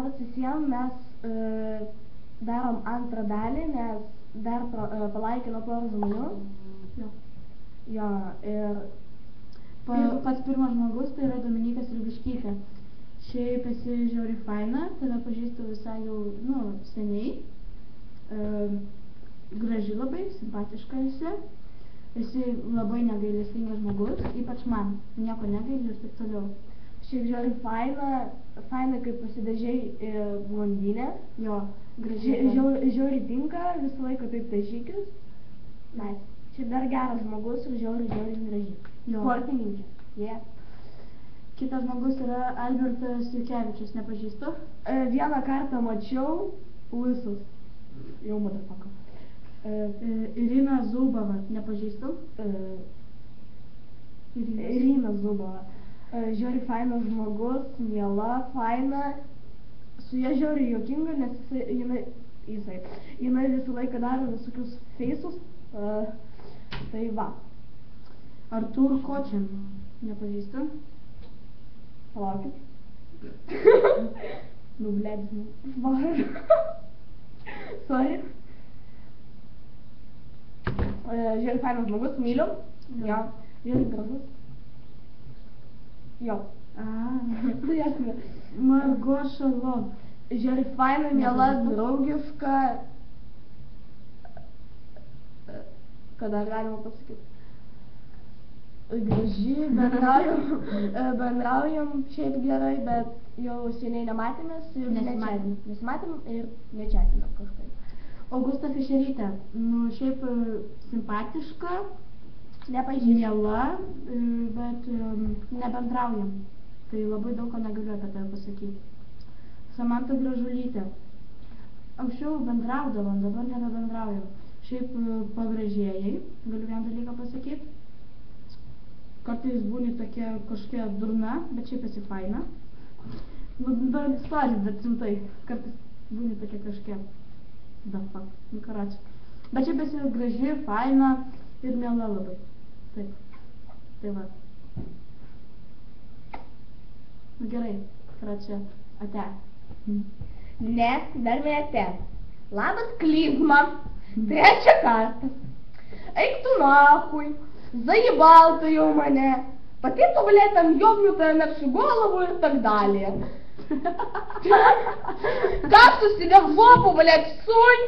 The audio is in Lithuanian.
Labas visiems, mes darom antrą dalį, nes dar palaikino porą žmonių. Jo, ir pats pirmas žmogus tai yra Dominykas Ribiškytė. Šiaip esi žiauriai faina, tave pažįstu visai jau, seniai. Graži labai, simpatiška esi. Esi labai negailestingas žmogus, ypač man. Nieko negaili ir taip toliau. šiaip žiauriai faina, kaip pasidažei blondinę. Jo, gražiai. Žiauriai tinka, visą laiką taip dažykis. Nice. Šiaip dar geras žmogus ir žiauriai graži. Sportininkė. Yeah. Kitas žmogus yra Albertas Jukevičius, nepažįstu? Vieną kartą mačiau, Lisas. Jau motherfucker. Irina Zubova, nepažįstu? Irina Zubova. Žiauriai fainas žmogus, miela, faina. Su ja žiauriai juokinga, nes jinai visą laiką daro visokius feisus. Tai va. Artur Kočin, nepažįstu? Palaukit. Blėdis, Sorry. Žiauriai fainas žmogus, myliu. Jo, žiauriai gražus. Jo. Margoša Lov. Žiauriai faina, miela, draugiška. Ką dar galima pasakyti? Graži, bendraujam šiaip gerai, bet jau seniai nematėmės ir nesimatėm ir nečiatinam kažkaip. Augusta Fišerytė, šiaip simpatiška, miela, bet nebendraujam. Tai labai daug ko negaliu apie tave pasakyti. Samanta Gražulytė. Anksčiau bendraudavom, dabar nebebendraujam. Šiaip pagražėjai, galiu vieną dalyką pasakyti. Kartais būni tokia kažkokia durna, bet šiaip esi faina. Bet rimtai, kartais būni tokia kažkokia karačiu. Bet šiaip esi graži, faina ir miela labai. Taip. Tai va. Gerai, karačia, ate. Ne, dar ne ate. Labas klizma. Trečią kartą. Eik tu нахуй. Заебал ты ее меня. Потом ты, блядь, там ёбнутая на всю голову и так далее. Как ты себя в жопу, блядь, сунь?